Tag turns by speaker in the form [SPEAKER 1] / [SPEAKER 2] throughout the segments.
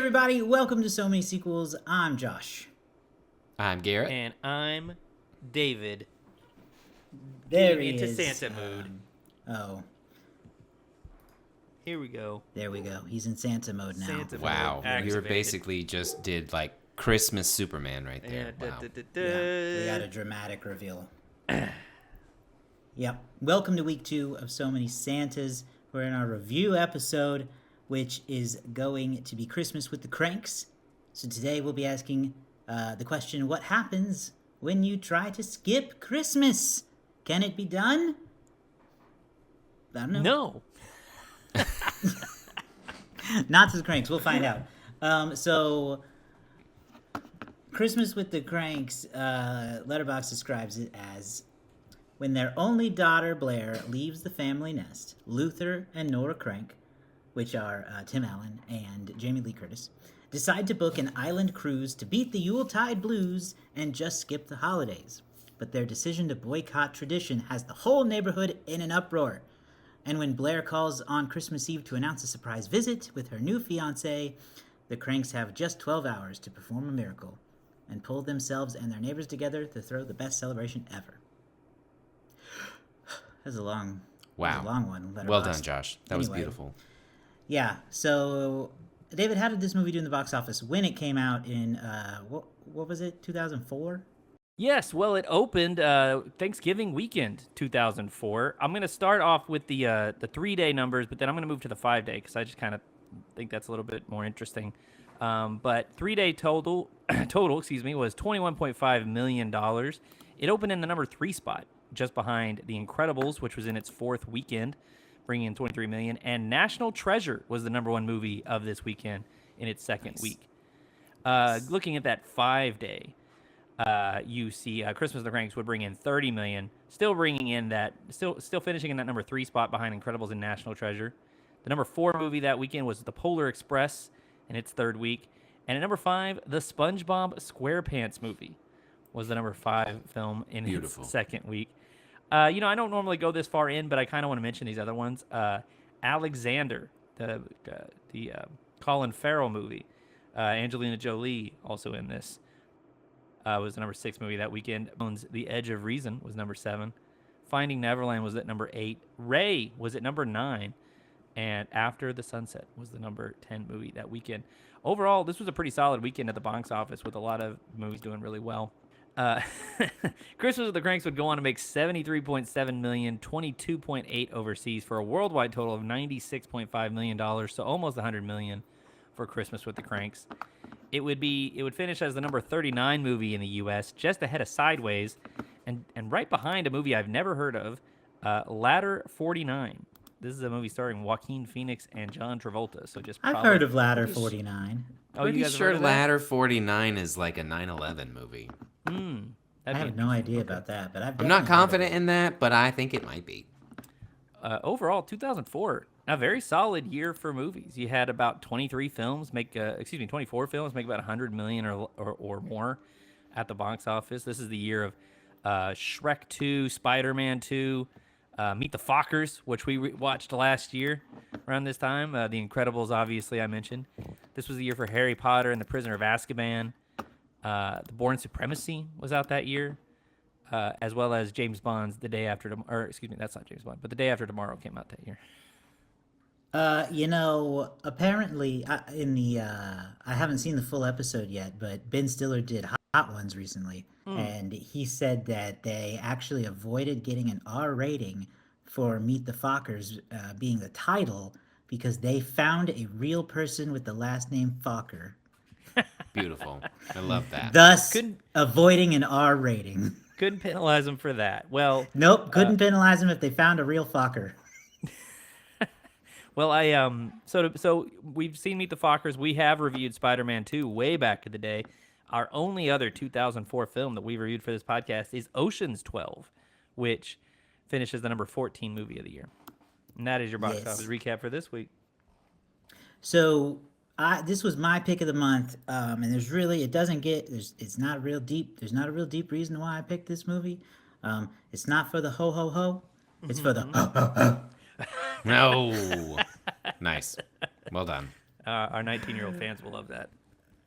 [SPEAKER 1] everybody, welcome to So Many Sequels. I'm Josh.
[SPEAKER 2] I'm Garrett.
[SPEAKER 3] And I'm David.
[SPEAKER 1] There
[SPEAKER 3] Getting
[SPEAKER 1] he
[SPEAKER 3] into
[SPEAKER 1] is.
[SPEAKER 3] Santa mood.
[SPEAKER 1] Oh,
[SPEAKER 3] Here we go.
[SPEAKER 1] there we go. He's in Santa mode now.
[SPEAKER 3] Santa mode.
[SPEAKER 2] Wow, you were
[SPEAKER 3] Activated.
[SPEAKER 2] basically just did like Christmas Superman right there.
[SPEAKER 3] Yeah,
[SPEAKER 2] Wow.
[SPEAKER 1] Yeah, we got a dramatic reveal. Yep. Welcome to week 2 of So Many Santas. We're in our review episode, which is going to be Christmas with the Kranks. So today we'll be asking the question, what happens when you try to skip Christmas? Can it be done? I don't know.
[SPEAKER 3] No.
[SPEAKER 1] Not to the Kranks. We'll find out. So, Christmas with the Kranks, Letterboxd describes it as when their only daughter, Blair, leaves the family nest, Luther and Nora Krank, which are Tim Allen and Jamie Lee Curtis, decide to book an island cruise to beat the Yuletide blues and just skip the holidays. But their decision to boycott tradition has the whole neighborhood in an uproar. And when Blair calls on Christmas Eve to announce a surprise visit with her new fiancé, the Kranks have just 12 hours to perform a miracle and pull themselves and their neighbors together to throw the best celebration ever. That's a long,
[SPEAKER 2] Wow.
[SPEAKER 1] a long one.
[SPEAKER 2] Well done, Josh. That was
[SPEAKER 1] Anyway.
[SPEAKER 2] beautiful.
[SPEAKER 1] Yeah, so, David, how did this movie do in the box office when it came out in, what was it, 2004?
[SPEAKER 3] Yes, well, it opened Thanksgiving weekend 2004. I'm going to start off with the 3-day numbers, but then I'm going to move to the 5-day because I just kind of think that's a little bit more interesting. But 3-day total, was $21.5 million. It opened in the number 3 spot, just behind The Incredibles, which was in its 4th weekend, bringing in $23 million. And National Treasure was the number 1 movie of this weekend in its 2nd week. Looking at that 5-day, you see Christmas with the Kranks would bring in $30 million, still finishing in that number 3 spot behind Incredibles and National Treasure. The number 4 movie that weekend was The Polar Express in its 3rd week. And at number 5, the SpongeBob SquarePants movie was the number 5 film in its 2nd week. I don't normally go this far in, but I kind of want to mention these other ones. Alexander, the Colin Farrell movie. Angelina Jolie also in this. Was the number 6 movie that weekend. The Edge of Reason was number 7. Finding Neverland was at number 8. Ray was at number 9. And After the Sunset was the number 10 movie that weekend. Overall, this was a pretty solid weekend at the box office with a lot of movies doing really well. Christmas with the Kranks would go on to make $73.7 million, 22.8 overseas for a worldwide total of $96.5 million, so almost $100 million for Christmas with the Kranks. It would finish as the number 39 movie in the U.S., just ahead of Sideways, and right behind a movie I've never heard of, Ladder 49. This is a movie starring Joaquin Phoenix and John Travolta. So
[SPEAKER 1] I've heard of Ladder 49.
[SPEAKER 3] Oh,
[SPEAKER 2] Pretty
[SPEAKER 3] you guys have
[SPEAKER 2] sure
[SPEAKER 3] heard of that?
[SPEAKER 2] Ladder 49 is like a 9/11 movie.
[SPEAKER 1] I have no idea about that, but
[SPEAKER 2] I'm not confident in that, but I think it might be.
[SPEAKER 3] Overall, 2004, a very solid year for movies. You had about 24 films make about $100 million or more at the box office. This is the year of Shrek 2, Spider-Man 2, Meet the Fockers, which we watched last year around this time. The Incredibles, obviously, I mentioned. This was the year for Harry Potter and the Prisoner of Azkaban. The Bourne Supremacy was out that year, as well as James Bond's The Day After Tomorrow. Or, excuse me, that's not James Bond, but The Day After Tomorrow came out that year.
[SPEAKER 1] Apparently, I haven't seen the full episode yet, but Ben Stiller did Hot Ones recently, and he said that they actually avoided getting an R rating for Meet the Fockers being the title because they found a real person with the last name Fokker.
[SPEAKER 2] Beautiful. I love that.
[SPEAKER 1] Thus, avoiding an R rating.
[SPEAKER 3] Couldn't penalize them for that. Well,
[SPEAKER 1] Nope, couldn't penalize them if they found a real Fokker.
[SPEAKER 3] Well, so we've seen Meet the Fockers. We have reviewed Spider-Man 2 way back in the day. Our only other 2004 film that we've reviewed for this podcast is Ocean's 12, which finishes the number 14 movie of the year. And that is your box office recap for this week.
[SPEAKER 1] So this was my pick of the month, and it's not a real deep. There's not a real deep reason why I picked this movie. It's not for the ho ho ho. It's for the ho ho ho.
[SPEAKER 2] No. Nice. Well done.
[SPEAKER 3] Our 19-year-old fans will love that.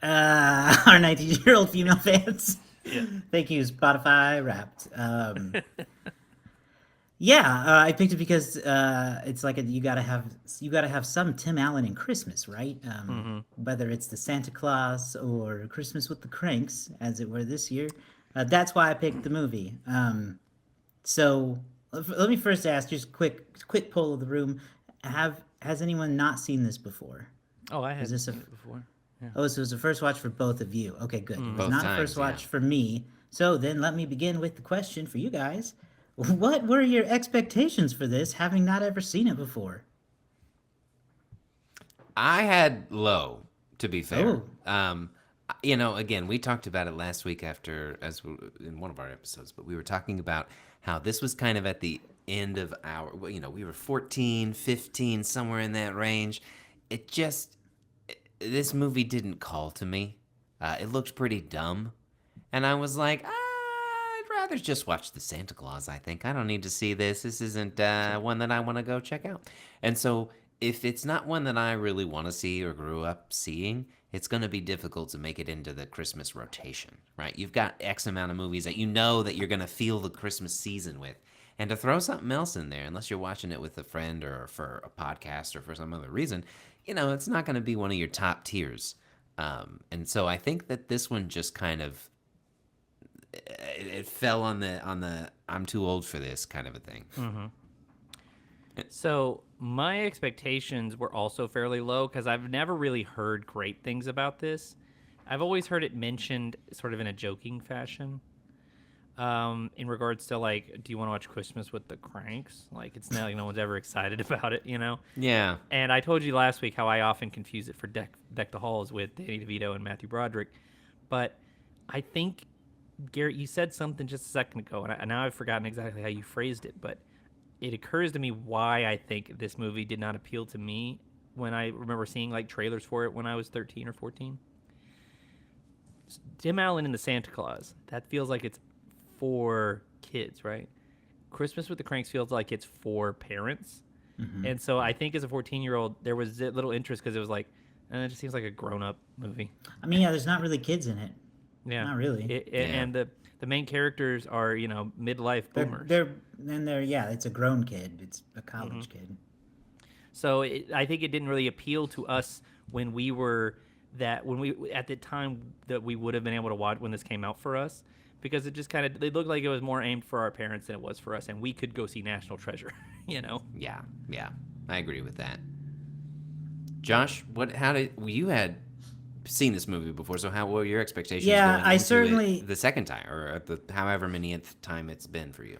[SPEAKER 1] Our 19-year-old female fans.
[SPEAKER 3] Yeah.
[SPEAKER 1] Thank you, Spotify Wrapped. Yeah, I picked it because it's like you gotta have some Tim Allen in Christmas, right? Whether it's the Santa Claus or Christmas with the Cranks, as it were this year. That's why I picked the movie. So let me first ask, just quick poll of the room: has anyone not seen this before?
[SPEAKER 3] Oh, I had
[SPEAKER 1] this a-
[SPEAKER 3] seen it before. Yeah.
[SPEAKER 1] Oh, so it was the first watch for both of you. Okay, good. It was
[SPEAKER 2] Both
[SPEAKER 1] not a
[SPEAKER 2] times,
[SPEAKER 1] first watch
[SPEAKER 2] yeah.
[SPEAKER 1] for me. So then let me begin with the question for you guys. What were your expectations for this, having not ever seen it before?
[SPEAKER 2] I had low, to be fair.
[SPEAKER 1] Oh.
[SPEAKER 2] Again, we talked about it last week in one of our episodes, but we were talking about how this was kind of at the end of we were 14, 15, somewhere in that range. This movie didn't call to me. It looked pretty dumb. And I was like, I'd rather just watch the Santa Claus, I think. I don't need to see this. This isn't one that I want to go check out. And so if it's not one that I really want to see or grew up seeing, it's going to be difficult to make it into the Christmas rotation, right? You've got X amount of movies that you know that you're going to feel the Christmas season with. And to throw something else in there, unless you're watching it with a friend or for a podcast or for some other reason, it's not going to be one of your top tiers. And so I think that this one just kind of it fell on the I'm too old for this kind of a thing.
[SPEAKER 3] Mm-hmm. So my expectations were also fairly low because I've never really heard great things about this. I've always heard it mentioned sort of in a joking fashion. In regards to like, do you want to watch Christmas with the Cranks? Like, it's not like no one's ever excited about it,
[SPEAKER 2] Yeah.
[SPEAKER 3] And I told you last week how I often confuse it for Deck the Halls with Danny DeVito and Matthew Broderick. But I think, Garrett, you said something just a second ago, and now I've forgotten exactly how you phrased it, but it occurs to me why I think this movie did not appeal to me when I remember seeing like trailers for it when I was 13 or 14. Tim Allen in the Santa Claus, that feels like it's for kids, right? Christmas with the Cranks feels like it's for parents. Mm-hmm. And so I think as a 14-year-old, there was a little interest because it was like, it just seems like a grown-up movie.
[SPEAKER 1] I mean, yeah, there's not really kids in it.
[SPEAKER 3] Yeah.
[SPEAKER 1] Not really.
[SPEAKER 3] And the main characters are, midlife boomers.
[SPEAKER 1] It's a grown kid. It's a college kid.
[SPEAKER 3] So I think it didn't really appeal to us when we at the time that we would have been able to watch when this came out for us, because it just it looked like it was more aimed for our parents than it was for us, and we could go see National Treasure,
[SPEAKER 2] Yeah, I agree with that. Josh, you had seen this movie before, so how were your expectations?
[SPEAKER 1] Yeah,
[SPEAKER 2] going
[SPEAKER 1] I
[SPEAKER 2] into
[SPEAKER 1] certainly
[SPEAKER 2] it the second time, or at the however many time it's been for you.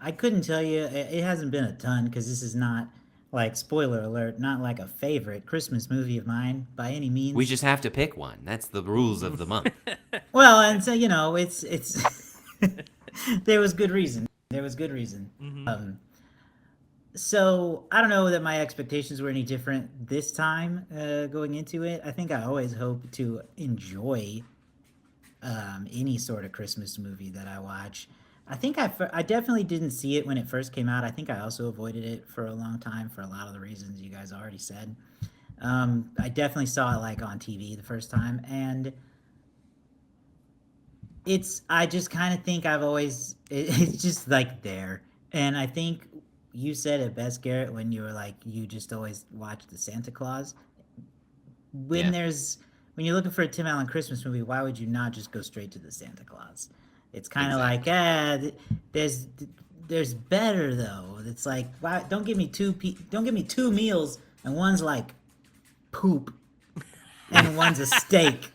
[SPEAKER 1] I couldn't tell you. It hasn't been a ton because this is not, like, spoiler alert, not like a favorite Christmas movie of mine by any means.
[SPEAKER 2] We just have to pick one. That's the rules of the month.
[SPEAKER 1] Well, and so it's there was good reason. Mm-hmm. So I don't know that my expectations were any different this time going into it. I think I always hope to enjoy any sort of Christmas movie that I watch. I think I definitely didn't see it when it first came out. I think I also avoided it for a long time for a lot of the reasons you guys already said. I definitely saw it like on TV the first time, and I just kind of think it's just like there. And I think you said it best, Garrett, when you were like, you just always watch the Santa Claus. When you're looking for a Tim Allen Christmas movie, why would you not just go straight to the Santa Claus? It's kind of like, there's better though. It's like, why don't give me two meals and one's like poop and one's a steak.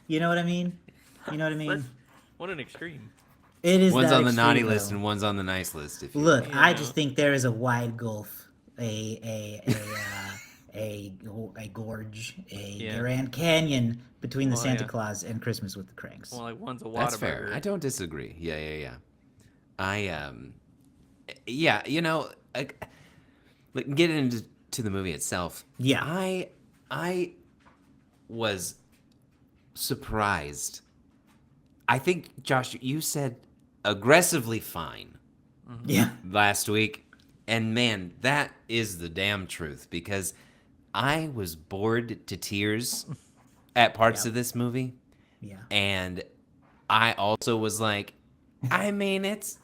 [SPEAKER 1] You know what I mean?
[SPEAKER 3] What an extreme.
[SPEAKER 1] It is.
[SPEAKER 2] One's on the naughty
[SPEAKER 1] though.
[SPEAKER 2] list and one's on the nice list.
[SPEAKER 1] I just think there is a wide gulf, a gorge, Grand Canyon between the Santa Claus and Christmas with the Cranks.
[SPEAKER 3] Well, like one's a Whataburger.
[SPEAKER 2] That's fair. I don't disagree. Yeah. Get into the movie itself.
[SPEAKER 1] Yeah.
[SPEAKER 2] I was surprised. I think, Josh, you said aggressively fine
[SPEAKER 1] Yeah.
[SPEAKER 2] last week. And man, that is the damn truth, because I was bored to tears at parts of this movie.
[SPEAKER 1] Yeah.
[SPEAKER 2] And I also was like, I mean, it's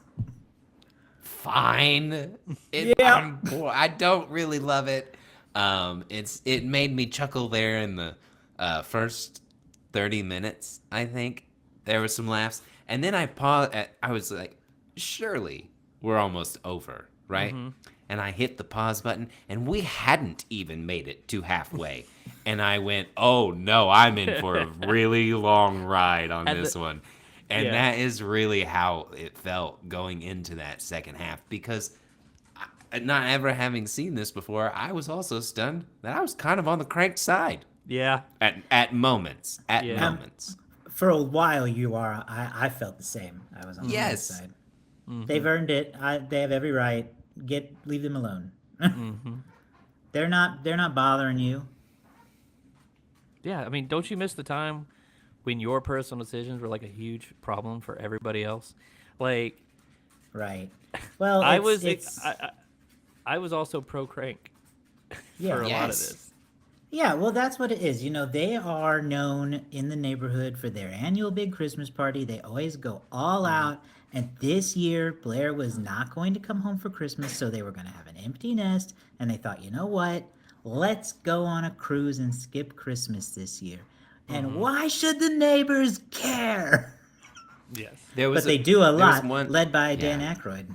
[SPEAKER 2] fine.
[SPEAKER 1] Yeah.
[SPEAKER 2] I don't really love it. It made me chuckle there in the first 30 minutes. I think there were some laughs, and then I paused. I was like, surely we're almost over, right? And I hit the pause button, and we hadn't even made it to halfway. And I went, oh no, I'm in for a really long ride on
[SPEAKER 3] And
[SPEAKER 2] this
[SPEAKER 3] the-
[SPEAKER 2] one. And
[SPEAKER 3] Yeah.
[SPEAKER 2] that is really how it felt going into that second half, because not ever having seen this before, I was also stunned that I was kind of on the Crank side
[SPEAKER 3] Yeah.
[SPEAKER 2] at moments. At
[SPEAKER 3] Yeah.
[SPEAKER 2] moments.
[SPEAKER 1] For a while, you are. I felt the same. I was on the right
[SPEAKER 2] Yes.
[SPEAKER 1] side. They've earned it. They have every right. Leave them alone. They're not bothering you.
[SPEAKER 3] Yeah. I mean, don't you miss the time when your personal decisions were like a huge problem for everybody else? Like,
[SPEAKER 1] Right. Well,
[SPEAKER 3] I
[SPEAKER 1] it's,
[SPEAKER 3] was
[SPEAKER 1] it's
[SPEAKER 3] I was also pro Crank
[SPEAKER 1] yeah.
[SPEAKER 3] for a lot of
[SPEAKER 2] Yes.
[SPEAKER 3] this.
[SPEAKER 1] Yeah, well, that's what it is. They are known in the neighborhood for their annual big Christmas party. They always go all out. And this year, Blair was not going to come home for Christmas, so they were going to have an empty nest. And they thought, you know what? Let's go on a cruise and skip Christmas this year. And why should the neighbors care?
[SPEAKER 3] Yes.
[SPEAKER 2] There was
[SPEAKER 1] But they do a
[SPEAKER 2] there was
[SPEAKER 1] lot,
[SPEAKER 2] one-
[SPEAKER 1] led by Dan
[SPEAKER 2] yeah.
[SPEAKER 1] Aykroyd.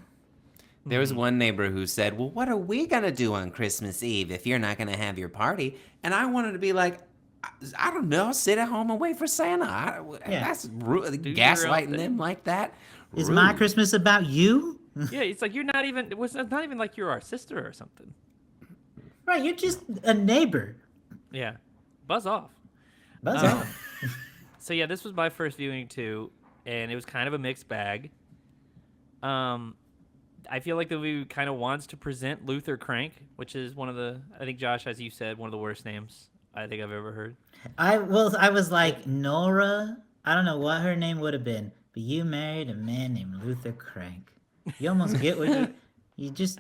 [SPEAKER 2] There was one neighbor who said, well, what are we going to do on Christmas Eve if you're not going to have your party? And I wanted to be like, I don't know, sit at home and wait for Santa.
[SPEAKER 1] Yeah.
[SPEAKER 2] That's
[SPEAKER 3] your own
[SPEAKER 2] gaslighting
[SPEAKER 3] thing.
[SPEAKER 2] them like that.
[SPEAKER 1] Is my
[SPEAKER 2] Rude.
[SPEAKER 1] Christmas about you?
[SPEAKER 3] Yeah, it's like you're not even. It was not even like you're our sister or something.
[SPEAKER 1] Right, you're just a neighbor.
[SPEAKER 3] Yeah, buzz off.
[SPEAKER 1] Buzz
[SPEAKER 3] Um,
[SPEAKER 1] off.
[SPEAKER 3] So yeah, this was my first viewing too, and it was kind of a mixed bag. I feel like the movie kind of wants to present Luther Crank, which is one of the, I think Josh, as you said, one of the worst names I think I've ever heard.
[SPEAKER 1] I was like, Nora, I don't know what her name would have been, but you married a man named Luther Crank. You almost get what you just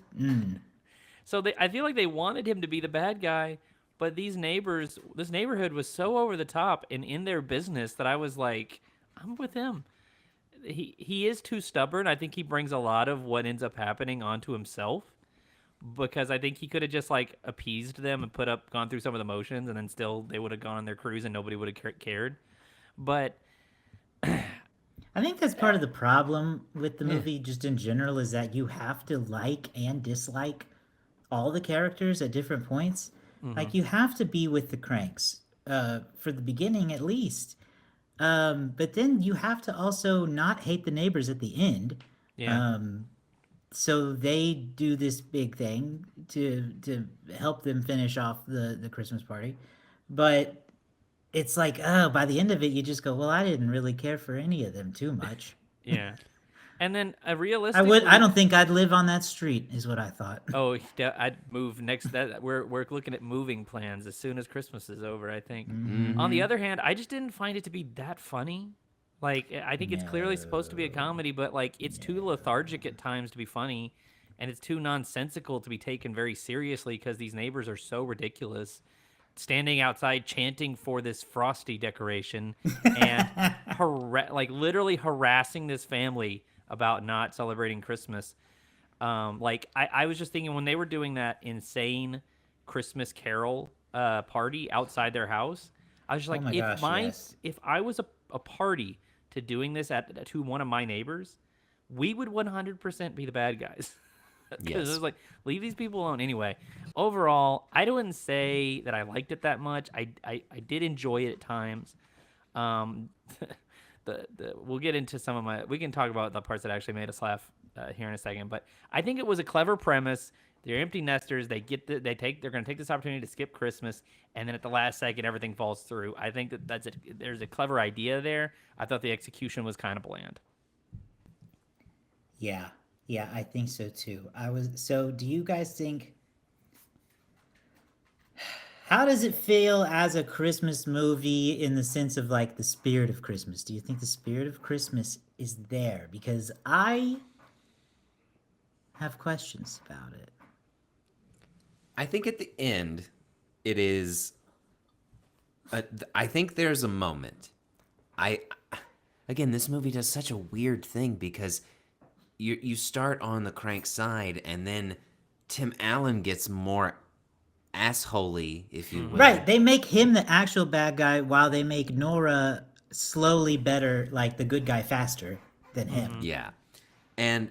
[SPEAKER 3] So I feel like they wanted him to be the bad guy, but this neighborhood was so over the top and in their business that I was like, I'm with him. He is too stubborn. I think he brings a lot of what ends up happening onto himself, because I think he could have just like appeased them and gone through some of the motions, and then still they would have gone on their cruise and nobody would have cared. But
[SPEAKER 1] I think that's part of the problem with the movie just in general is that you have to like and dislike all the characters at different points. Like you have to be with the Cranks for the beginning at least. But then you have to also not hate the neighbors at the end.
[SPEAKER 3] yeah,
[SPEAKER 1] So they do this big thing to help them finish off the Christmas party. But it's like, oh, by the end of it, you just go, well, I didn't really care for any of them too much.
[SPEAKER 3] yeah. And then
[SPEAKER 1] I
[SPEAKER 3] realistically,
[SPEAKER 1] don't think I'd live on that street, is what I thought.
[SPEAKER 3] Oh, I'd move next. That we're looking at moving plans as soon as Christmas is over, I think. On the other hand, I just didn't find it to be that funny. Like, I think it's clearly supposed to be a comedy, but like it's too lethargic at times to be funny, and it's too nonsensical to be taken very seriously because these neighbors are so ridiculous. Standing outside chanting for this frosty decoration and like literally harassing this family about not celebrating Christmas. Like I was just thinking when they were doing that insane Christmas Carol party outside their house, I was just like,
[SPEAKER 1] my gosh, yes.
[SPEAKER 3] if I was a party to doing this to one of my neighbors, we would 100% be the bad guys. Because
[SPEAKER 2] Yes.
[SPEAKER 3] it was like, leave these people alone. Anyway, overall, I wouldn't say that I liked it that much. I did enjoy it at times. We'll get into we can talk about the parts that actually made us laugh here in a second. But I think it was a clever premise. They're empty nesters. They're going to take this opportunity to skip Christmas, and then at the last second, everything falls through. I think there's a clever idea there. I thought the execution was kind of bland.
[SPEAKER 1] Yeah, I think so too. So do you guys think, how does it feel as a Christmas movie in the sense of like the spirit of Christmas? Do you think the spirit of Christmas is there? Because I have questions about it.
[SPEAKER 2] I think at the end, it is. I think there's a moment. I again, this movie does such a weird thing because you start on the Crank side, and then Tim Allen gets more assholey, if you will.
[SPEAKER 1] Right, they make him the actual bad guy while they make Nora slowly better, like the good guy faster than him.
[SPEAKER 2] Yeah, and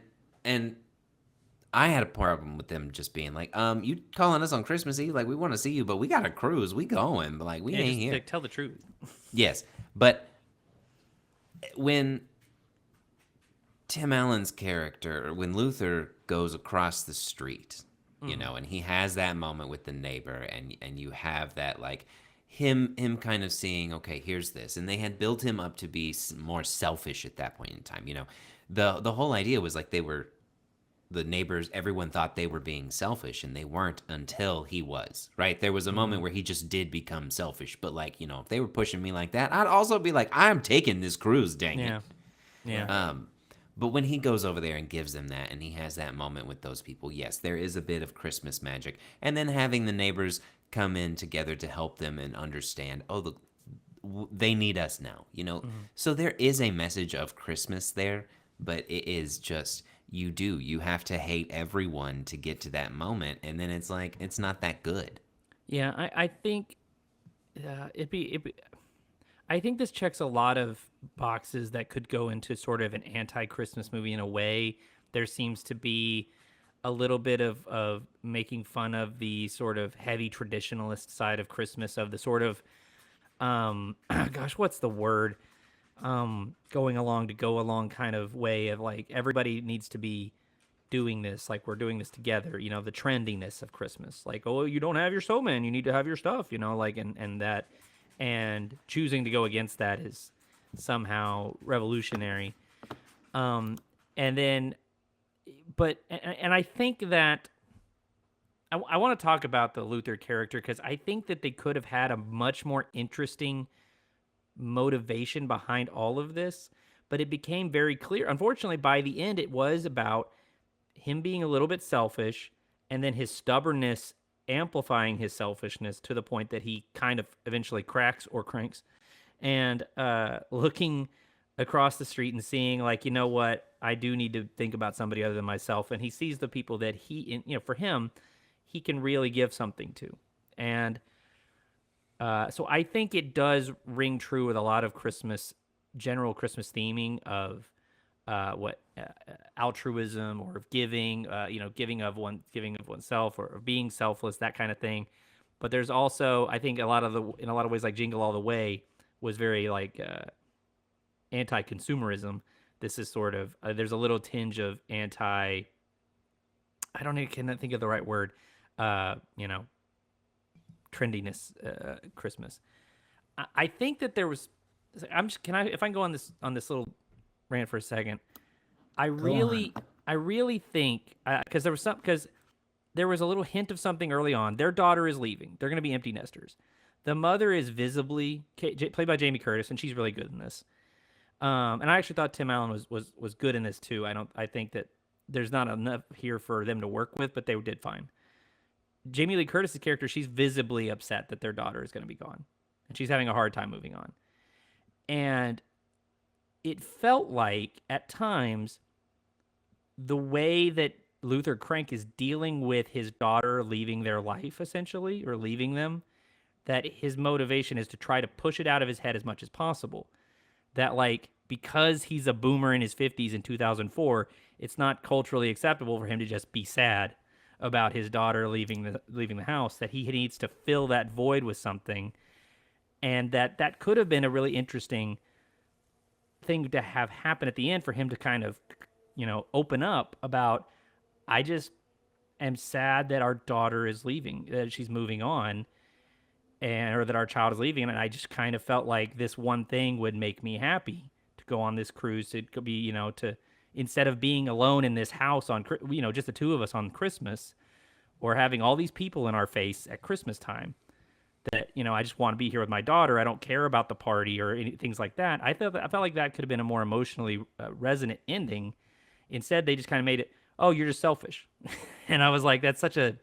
[SPEAKER 2] I had a problem with them just being like, you calling us on Christmas Eve? Like, we want to see you, but we got a cruise. We going, but like, we ain't
[SPEAKER 3] just
[SPEAKER 2] here.
[SPEAKER 3] like, tell the truth.
[SPEAKER 2] Yes, but when Tim Allen's character, when Luther goes across the street, you know, and he has that moment with the neighbor, and you have that like him kind of seeing, okay, here's this, and they had built him up to be more selfish at that point in time. You know, the whole idea was like the neighbors, everyone thought they were being selfish, and they weren't until he was, right? There was a moment where he just did become selfish, but like, you know, if they were pushing me like that, I'd also be like, I'm taking this cruise, dang it.
[SPEAKER 3] Yeah.
[SPEAKER 2] But when he goes over there and gives them that, and he has that moment with those people, yes, there is a bit of Christmas magic. And then having the neighbors come in together to help them and understand, oh, they need us now, you know? So there is a message of Christmas there, but it is just, you have to hate everyone to get to that moment. And then it's like, it's not that good.
[SPEAKER 3] Yeah, I think I think this checks a lot of boxes that could go into sort of an anti-Christmas movie in a way. There seems to be a little bit of making fun of the sort of heavy traditionalist side of Christmas, of the sort of, gosh, what's the word? Going along to go along kind of way of like everybody needs to be doing this, like we're doing this together, you know, the trendiness of Christmas. Like, oh, you don't have your snowman, you need to have your stuff, you know, like, and that, and choosing to go against that is somehow revolutionary. And then, and I think that I want to talk about the Luther character because I think that they could have had a much more interesting motivation behind all of this, but it became very clear. Unfortunately, by the end, it was about him being a little bit selfish and then his stubbornness amplifying his selfishness to the point that he kind of eventually cracks or cranks and looking across the street and seeing like, you know what, I do need to think about somebody other than myself. And he sees the people that he, you know, for him, he can really give something to. And so I think it does ring true with a lot of Christmas, general Christmas theming of altruism or of giving, you know, giving of oneself or being selfless, that kind of thing. But there's also, I think, in a lot of ways, like Jingle All the Way was very like anti-consumerism. This is sort of there's a little tinge of I cannot think of the right word. You know, trendiness, Christmas. I think that there was. If I can go on this little rant for a second. I really think because there was a little hint of something early on. Their daughter is leaving. They're going to be empty nesters. The mother is visibly played by Jamie Curtis, and she's really good in this. And I actually thought Tim Allen was good in this too. I think that there's not enough here for them to work with, but they did fine. Jamie Lee Curtis's character, she's visibly upset that their daughter is going to be gone, and she's having a hard time moving on. And it felt like at times the way that Luther Krank is dealing with his daughter leaving their life, essentially, or leaving them, that his motivation is to try to push it out of his head as much as possible. That, like, because he's a boomer in his 50s in 2004, it's not culturally acceptable for him to just be sad about his daughter leaving the house, that he needs to fill that void with something. And that could have been a really interesting thing to have happen at the end for him to kind of, you know, open up about, I just am sad that our daughter is leaving, that she's moving on, or that our child is leaving. And I just kind of felt like this one thing would make me happy to go on this cruise. It could be, you know, to, instead of being alone in this house on, you know, just the two of us on Christmas, or having all these people in our face at Christmas time, that, you know, I just want to be here with my daughter. I don't care about the party or things like that. I felt like that could have been a more emotionally resonant ending. Instead, they just kind of made it, oh, you're just selfish. And I was like, that's such a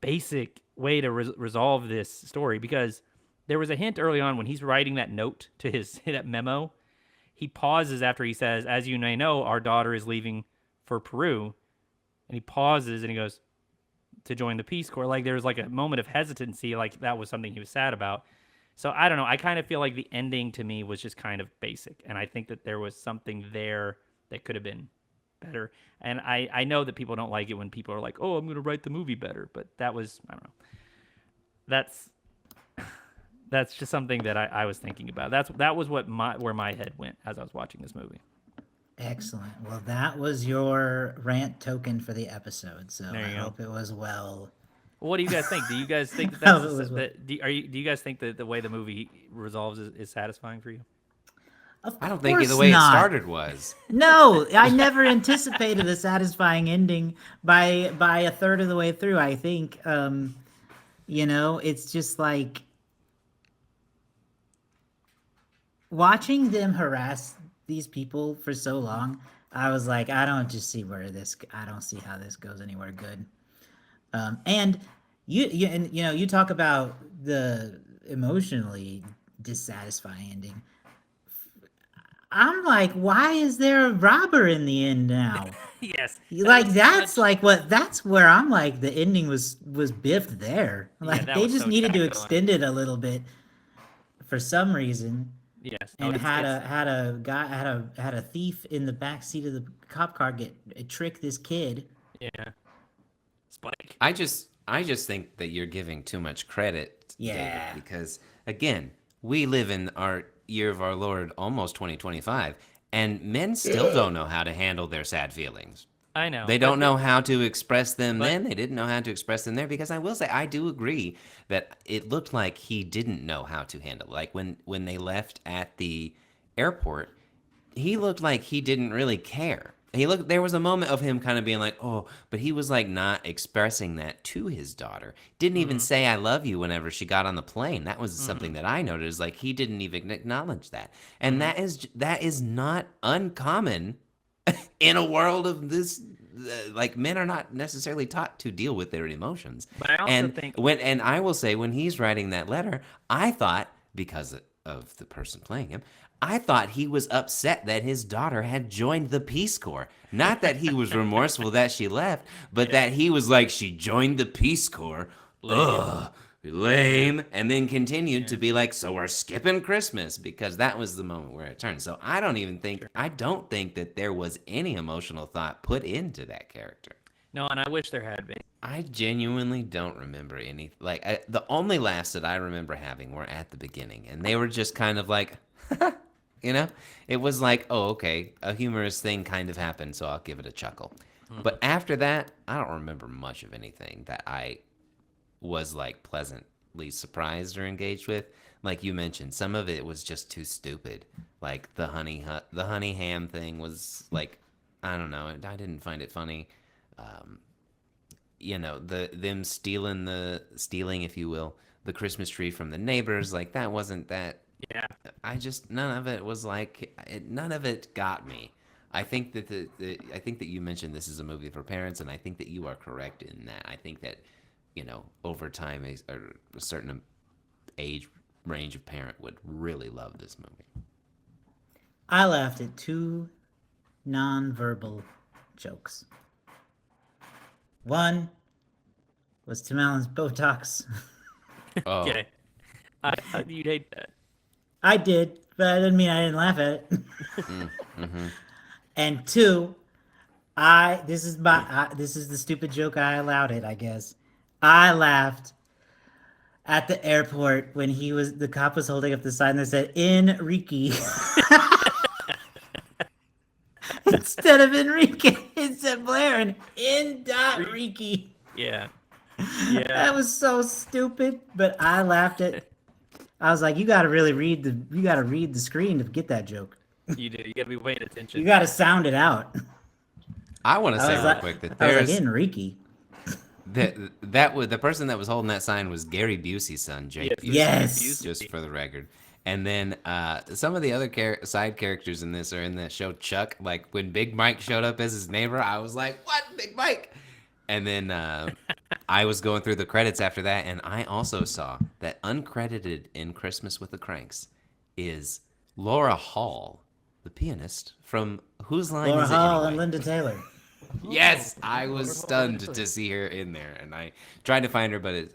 [SPEAKER 3] basic way to resolve this story, because there was a hint early on when he's writing that note to his that memo. He pauses after he says, "As you may know, our daughter is leaving for Peru," and he pauses and he goes, "To join the Peace Corps." Like there was like a moment of hesitancy, like that was something he was sad about. So I don't know. I kind of feel like the ending to me was just kind of basic, and I think that there was something there that could have been better. And I know that people don't like it when people are like, "Oh, I'm going to write the movie better," but that was, I don't know. That's just something that I was thinking about. That was where my head went as I was watching this movie.
[SPEAKER 1] Excellent. Well, that was your rant token for the episode. So I
[SPEAKER 3] There you go.
[SPEAKER 1] hope it was well.
[SPEAKER 3] What do you guys think? Do you guys think
[SPEAKER 1] Hope
[SPEAKER 3] that's
[SPEAKER 1] it was well.
[SPEAKER 3] do you guys think that the way the movie resolves is satisfying for you?
[SPEAKER 1] Of
[SPEAKER 2] I don't think
[SPEAKER 1] course
[SPEAKER 2] the way
[SPEAKER 1] not.
[SPEAKER 2] it started was.
[SPEAKER 1] No, I never anticipated a satisfying ending by a third of the way through. I think, it's just like watching them harass these people for so long. I was like, I don't see how this goes anywhere good. And you talk about the emotionally dissatisfying ending. I'm like, why is there a robber in the end now?
[SPEAKER 3] Yes.
[SPEAKER 1] Like that's where I'm like the ending was biffed there. Like
[SPEAKER 3] that
[SPEAKER 1] they
[SPEAKER 3] was
[SPEAKER 1] just
[SPEAKER 3] so
[SPEAKER 1] needed to
[SPEAKER 3] tacked on.
[SPEAKER 1] extend it a little bit for some reason.
[SPEAKER 3] Yes.
[SPEAKER 1] And had a thief in the back seat of the cop car trick this kid.
[SPEAKER 3] Yeah. Spike.
[SPEAKER 2] I just think that you're giving too much credit,
[SPEAKER 1] Yeah.
[SPEAKER 2] David, because again, we live in our year of our Lord almost 2025, and men still don't know how to handle their sad feelings.
[SPEAKER 3] I know.
[SPEAKER 2] They don't know how to express them then. They didn't know how to express them there, because I will say I do agree that it looked like he didn't know how to handle it. Like when they left at the airport, he looked like he didn't really care. There was a moment of him kind of being like, "Oh," but he was like not expressing that to his daughter. Didn't even say "I love you" whenever she got on the plane. That was something that I noticed. Like he didn't even acknowledge that. And that is not uncommon in a world of this. Like men are not necessarily taught to deal with their emotions.
[SPEAKER 3] But I also think
[SPEAKER 2] And I will say, when he's writing that letter, I thought, because of the person playing him, I thought he was upset that his daughter had joined the Peace Corps. Not that he was remorseful that she left, but that he was like, she joined the Peace Corps. Ugh, lame. And then continued to be like, so we're skipping Christmas, because that was the moment where it turned. So I don't think that there was any emotional thought put into that character.
[SPEAKER 3] no, and I wish there had been.
[SPEAKER 2] I genuinely don't remember any. The only laughs that I remember having were at the beginning, and they were just kind of like, it was like, oh, okay, a humorous thing kind of happened, so I'll give it a chuckle. But after that, I don't remember much of anything that I was like pleasantly surprised or engaged with. Like you mentioned, some of it was just too stupid. Like the honey ham thing was like, I don't know, I didn't find it funny. Them stealing, if you will, the Christmas tree from the neighbors, like that wasn't that.
[SPEAKER 3] Yeah.
[SPEAKER 2] None of it was like, none of it got me. I think that I think that you mentioned this is a movie for parents, and I think that you are correct in that. I think that, over time, a certain age range of parent would really love this movie.
[SPEAKER 1] I laughed at two non-verbal jokes. One was Tim Allen's Botox.
[SPEAKER 2] Oh,
[SPEAKER 3] Okay. I thought you'd hate that.
[SPEAKER 1] I did, but that didn't mean I didn't laugh at it. And two, this is the stupid joke I allowed it, I guess. I laughed at the airport when the cop was holding up the sign that said Enrique. Instead of Enrique, it said Blair and Enrique.
[SPEAKER 3] Yeah.
[SPEAKER 1] That was so stupid, but I laughed at. I was like, you got to really read the screen to get that joke.
[SPEAKER 3] You do. You gotta be paying attention.
[SPEAKER 1] You got to sound it out.
[SPEAKER 2] I want to say real quick that
[SPEAKER 1] I was
[SPEAKER 2] there's
[SPEAKER 1] like, Enrique.
[SPEAKER 2] the person that was holding that sign was Gary Busey's son, Jake Busey.
[SPEAKER 1] Yes.
[SPEAKER 2] Just for the record. And then some of the other side characters in this are in that show Chuck. Like when Big Mike showed up as his neighbor, I was like, "What, Big Mike?" And then I was going through the credits after that, and I also saw that uncredited in Christmas with the Cranks is Laura Hall, the pianist from Whose Line
[SPEAKER 1] Laura
[SPEAKER 2] Is It
[SPEAKER 1] Hall and
[SPEAKER 2] Anyway?
[SPEAKER 1] Linda Taylor.
[SPEAKER 2] Yes, I
[SPEAKER 3] Laura
[SPEAKER 2] was
[SPEAKER 3] Hall,
[SPEAKER 2] stunned
[SPEAKER 3] really.
[SPEAKER 2] to see her in there, and I tried to find her, but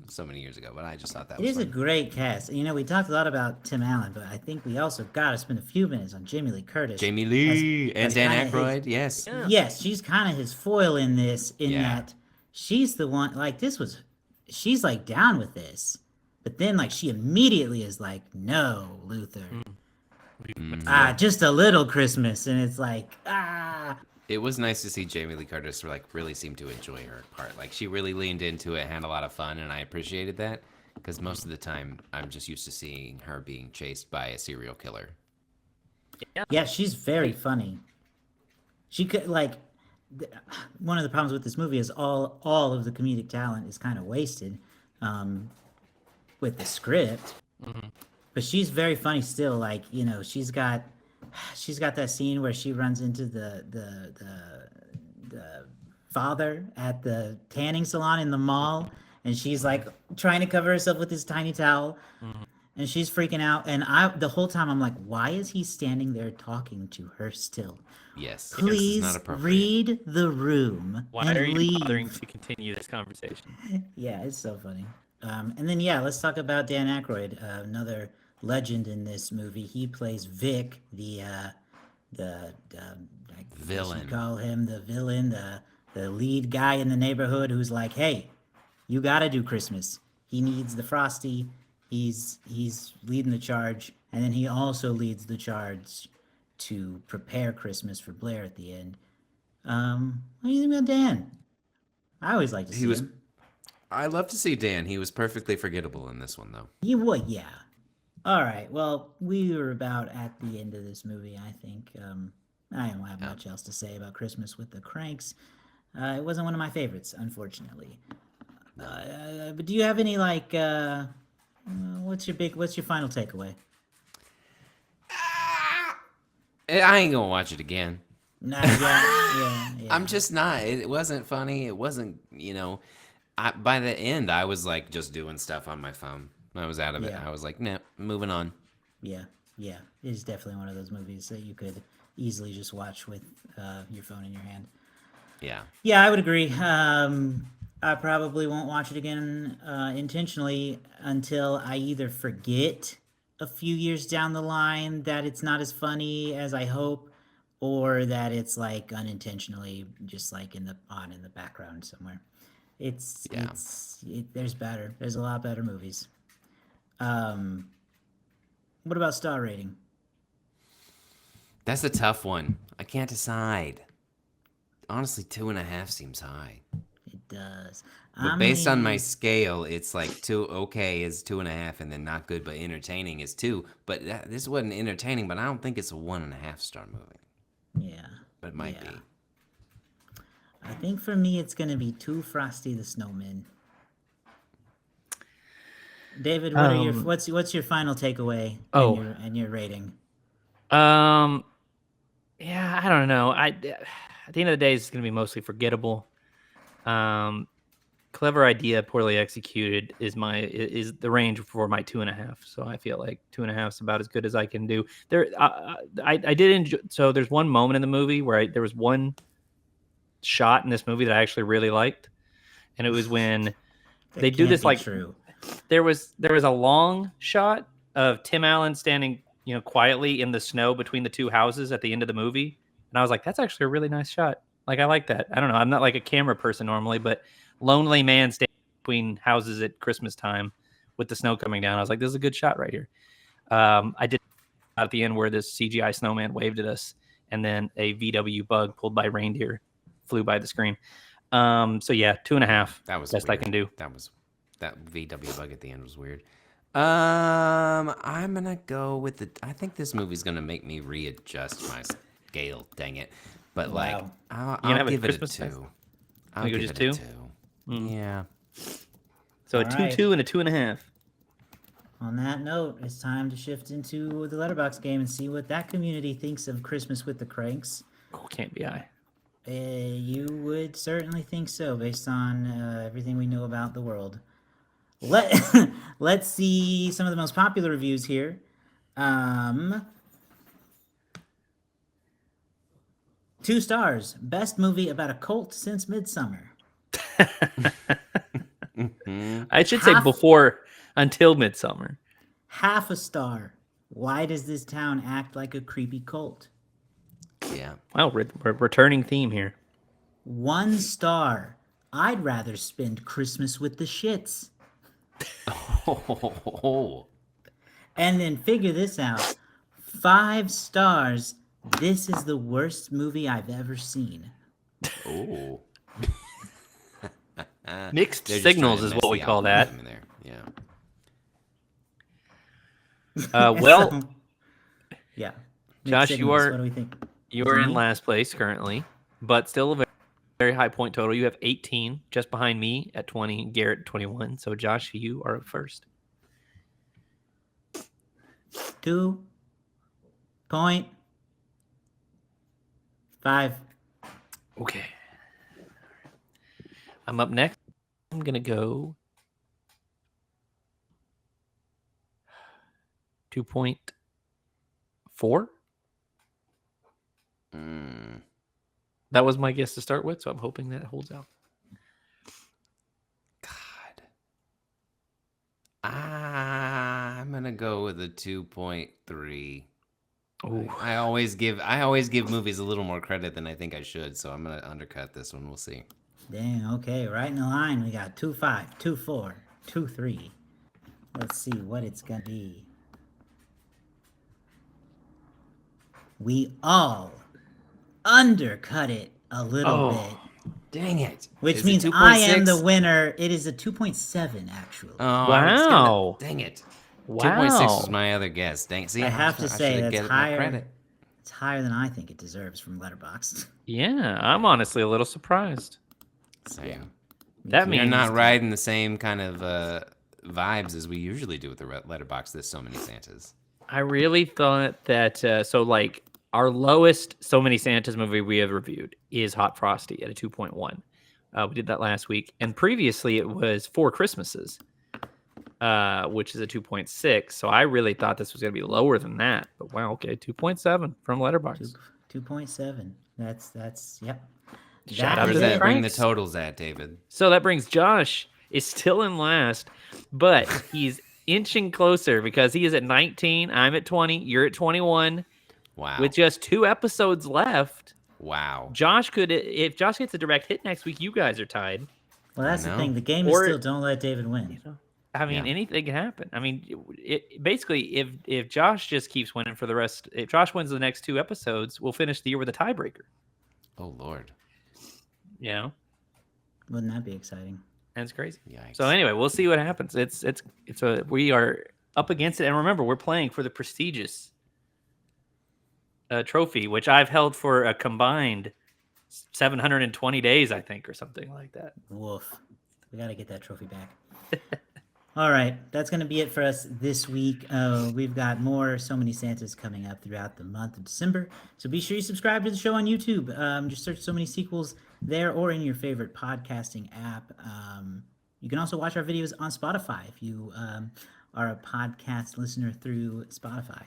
[SPEAKER 2] so many years ago. But I just thought that
[SPEAKER 1] It
[SPEAKER 2] was
[SPEAKER 1] is a
[SPEAKER 2] funny.
[SPEAKER 1] great cast. You know, we talked a lot about Tim Allen, but I think we also got to spend a few minutes on Jamie Lee Curtis.
[SPEAKER 2] Jamie
[SPEAKER 1] as
[SPEAKER 2] Lee and
[SPEAKER 1] as
[SPEAKER 2] Dan
[SPEAKER 1] kind of his.
[SPEAKER 2] Aykroyd, yes,
[SPEAKER 3] Yeah.
[SPEAKER 1] Yes, she's kind of his foil in this, in
[SPEAKER 2] yeah,
[SPEAKER 1] that she's the one. Like this was, she's like down with this, but then like she immediately is like, "No, Luther, just a little Christmas," and it's like, ah.
[SPEAKER 2] it was nice to see Jamie Lee Curtis like really seem to enjoy her part. Like she really leaned into it, had a lot of fun, and I appreciated that because most of the time I'm just used to seeing her being chased by a serial killer.
[SPEAKER 1] Yeah, she's very funny. She could like one of the problems with this movie is all of the comedic talent is kind of wasted with the script. But she's very funny still. Like you know, she's got that scene where she runs into the father at the tanning salon in the mall, and she's like trying to cover herself with this tiny towel, and she's freaking out. And I the whole time I'm like, why is he standing there talking to her still?
[SPEAKER 2] Yes, this is
[SPEAKER 1] Please
[SPEAKER 2] not appropriate.
[SPEAKER 1] read the room
[SPEAKER 3] Why
[SPEAKER 1] and
[SPEAKER 3] are you
[SPEAKER 1] leave.
[SPEAKER 3] bothering to continue this conversation?
[SPEAKER 1] Yeah, it's so funny. And then yeah, let's talk about Dan Aykroyd, another legend in this movie. He plays Vic, the I guess
[SPEAKER 2] Villain.
[SPEAKER 1] you'd call him the villain, the lead guy in the neighborhood who's like, hey, you gotta do Christmas. He needs the Frosty. He's leading the charge, and then he also leads the charge to prepare Christmas for Blair at the end. What do you think about Dan? I always like to see
[SPEAKER 2] He was.
[SPEAKER 1] him.
[SPEAKER 2] I love to see Dan. He was perfectly forgettable in this one, though.
[SPEAKER 1] You would, yeah. All right. Well, we were about at the end of this movie, I think. I don't have much else to say about Christmas with the Cranks. It wasn't one of my favorites, unfortunately. But do you have any like? What's your final takeaway?
[SPEAKER 2] I ain't gonna watch it again.
[SPEAKER 1] Nah, yeah.
[SPEAKER 2] I'm just not. It wasn't funny. It wasn't. By the end, I was like just doing stuff on my phone. I was out of it.
[SPEAKER 1] Yeah.
[SPEAKER 2] I was like, nah, moving on.
[SPEAKER 1] Yeah. It is definitely one of those movies that you could easily just watch with your phone in your hand.
[SPEAKER 2] Yeah.
[SPEAKER 1] Yeah, I would agree. I probably won't watch it again intentionally until I either forget a few years down the line that it's not as funny as I hope, or that it's like unintentionally just like in the background somewhere.
[SPEAKER 2] Yeah.
[SPEAKER 1] There's a lot better movies. What about star rating?
[SPEAKER 2] That's a tough one. I can't decide. Honestly, 2.5 seems high.
[SPEAKER 1] It does.
[SPEAKER 2] But based on my scale, it's like 2 okay is 2.5, and then not good but entertaining is 2. But this wasn't entertaining, but I don't think it's a 1.5 star movie.
[SPEAKER 1] Yeah.
[SPEAKER 2] But it might be.
[SPEAKER 1] I think for me it's gonna be Too Frosty the Snowman. David, what's your final takeaway and your rating?
[SPEAKER 3] Yeah, I don't know. At the end of the day, it's going to be mostly forgettable. Clever idea, poorly executed is the range for my 2.5. So I feel like 2.5 is about as good as I can do. I did enjoy. So there's one moment in the movie where there was one shot in this movie that I actually really liked, and it was when they do this like
[SPEAKER 1] true.
[SPEAKER 3] There was a long shot of Tim Allen standing, quietly in the snow between the two houses at the end of the movie. And I was like, that's actually a really nice shot. Like, I like that. I don't know. I'm not like a camera person normally, but lonely man standing between houses at Christmas time with the snow coming down. I was like, this is a good shot right here. I did at the end where this CGI snowman waved at us, and then a VW bug pulled by reindeer flew by the screen. So yeah, 2.5.
[SPEAKER 2] That was
[SPEAKER 3] best
[SPEAKER 2] weird.
[SPEAKER 3] I can do.
[SPEAKER 2] That VW bug at the end was weird. I'm gonna go with I think this movie's gonna make me readjust my scale. Dang it! But
[SPEAKER 1] Wow.
[SPEAKER 2] I'll give it a
[SPEAKER 3] Christmas
[SPEAKER 2] 2.
[SPEAKER 3] I'll give it just 2?
[SPEAKER 2] a 2. Yeah.
[SPEAKER 3] So a
[SPEAKER 1] All
[SPEAKER 3] 2,
[SPEAKER 1] right.
[SPEAKER 3] 2, and a 2.5.
[SPEAKER 1] On that note, it's time to shift into the Letterboxd game and see what that community thinks of Christmas with the Cranks.
[SPEAKER 3] Oh, can't be I.
[SPEAKER 1] You would certainly think so, based on everything we know about the world. Let's see some of the most popular reviews here. 2 stars. Best movie about a cult since Midsummer.
[SPEAKER 3] I should say
[SPEAKER 1] Half-
[SPEAKER 3] until Midsummer.
[SPEAKER 1] Half a star. Why does this town act like a creepy cult?
[SPEAKER 2] Yeah.
[SPEAKER 3] Wow, returning theme here.
[SPEAKER 1] 1 star. I'd rather spend Christmas with the shits.
[SPEAKER 2] Oh.
[SPEAKER 1] And then figure this out. 5 stars. This is the worst movie I've ever seen.
[SPEAKER 2] Oh.
[SPEAKER 3] Mixed
[SPEAKER 2] They're just
[SPEAKER 3] signals
[SPEAKER 2] trying
[SPEAKER 3] is
[SPEAKER 2] to
[SPEAKER 3] what
[SPEAKER 2] mess
[SPEAKER 3] we
[SPEAKER 2] the
[SPEAKER 3] call that.
[SPEAKER 2] algorithm in there. Yeah.
[SPEAKER 3] Well,
[SPEAKER 1] Yeah.
[SPEAKER 3] Josh,
[SPEAKER 1] Mixed
[SPEAKER 3] you
[SPEAKER 1] signals.
[SPEAKER 3] are
[SPEAKER 1] What do we think?
[SPEAKER 3] you are in
[SPEAKER 1] Me?
[SPEAKER 3] last place currently, but still a very high point total. You have 18, just behind me at 20, Garrett at 21. So, Josh, you are up first.
[SPEAKER 1] 2.5.
[SPEAKER 3] Okay. I'm up next. I'm going to go 2.4. That was my guess to start with, so I'm hoping that holds out.
[SPEAKER 2] God. I'm gonna go with a 2.3.
[SPEAKER 3] Ooh.
[SPEAKER 2] I always give movies a little more credit than I think I should, so I'm gonna undercut this one. We'll see.
[SPEAKER 1] Dang, okay. Right in the line, we got 2.5, 2.4, 2.3. Let's see what it's gonna be. We all undercut it a little bit.
[SPEAKER 2] Dang it!
[SPEAKER 1] Which
[SPEAKER 2] Is it
[SPEAKER 1] means I am the
[SPEAKER 2] 2.6?
[SPEAKER 1] winner. It is a 2.7, actually.
[SPEAKER 2] Oh, I was gonna,
[SPEAKER 3] Wow.
[SPEAKER 2] dang it!
[SPEAKER 3] Wow.
[SPEAKER 2] 2.6 was my other guess. Dang. See,
[SPEAKER 1] I have to say
[SPEAKER 2] should
[SPEAKER 1] that's
[SPEAKER 2] get my
[SPEAKER 1] higher.
[SPEAKER 2] credit.
[SPEAKER 1] It's higher than I think it deserves from Letterboxd.
[SPEAKER 3] Yeah, I'm honestly a little surprised.
[SPEAKER 2] Same.
[SPEAKER 3] That
[SPEAKER 2] We're
[SPEAKER 3] means
[SPEAKER 2] not riding the same kind of vibes as we usually do with the Letterbox. There's so many Santas.
[SPEAKER 3] I really thought that our lowest So Many Santas movie we have reviewed is Hot Frosty at a 2.1. We did that last week, and previously it was Four Christmases, which is a 2.6. So I really thought this was going to be lower than that. But wow, okay, 2.7 from Letterboxd.
[SPEAKER 1] 2.7. That's yep.
[SPEAKER 3] Shout
[SPEAKER 1] That
[SPEAKER 3] out
[SPEAKER 2] Where
[SPEAKER 3] to
[SPEAKER 2] does
[SPEAKER 3] the
[SPEAKER 2] that bring the
[SPEAKER 3] Kranks.
[SPEAKER 2] totals at, David?
[SPEAKER 3] So that brings Josh is still in last, but he's inching closer because he is at 19. I'm at 20. You're at 21.
[SPEAKER 2] Wow.
[SPEAKER 3] With just 2 episodes left,
[SPEAKER 2] Wow.
[SPEAKER 3] Josh could, if Josh gets a direct hit next week, you guys are tied.
[SPEAKER 1] Well, that's the
[SPEAKER 2] know.
[SPEAKER 1] thing. The game is
[SPEAKER 3] Or-
[SPEAKER 1] still don't let David win.
[SPEAKER 3] I mean,
[SPEAKER 2] Yeah.
[SPEAKER 3] anything can happen. I mean, basically, if Josh just keeps winning for the rest, if Josh wins the next 2 episodes, we'll finish the year with a tiebreaker.
[SPEAKER 2] Oh Lord.
[SPEAKER 3] You know,
[SPEAKER 1] Wouldn't that be exciting?
[SPEAKER 3] that's crazy.
[SPEAKER 2] Yikes.
[SPEAKER 3] So anyway, we'll see what happens. We are up against it, and remember, we're playing for the prestigious trophy, which I've held for a combined 720 days, I think, or something like that.
[SPEAKER 1] Woof. We got to get that trophy back. All right, that's going to be it for us this week. We've got more So Many Santas coming up throughout the month of December. So be sure you subscribe to the show on YouTube. Just search So Many Sequels there or in your favorite podcasting app. You can also watch our videos on Spotify if you are a podcast listener through Spotify.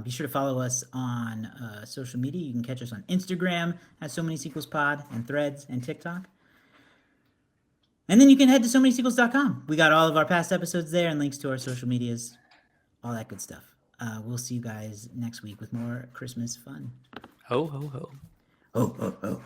[SPEAKER 1] Be sure to follow us on social media. You can catch us on Instagram at So Many Sequels Pod and Threads and TikTok. And then you can head to SoManySequels.com. We got all of our past episodes there and links to our social medias, all that good stuff. We'll see you guys next week with more Christmas fun.
[SPEAKER 3] Ho, ho, ho.
[SPEAKER 1] Oh, oh, oh.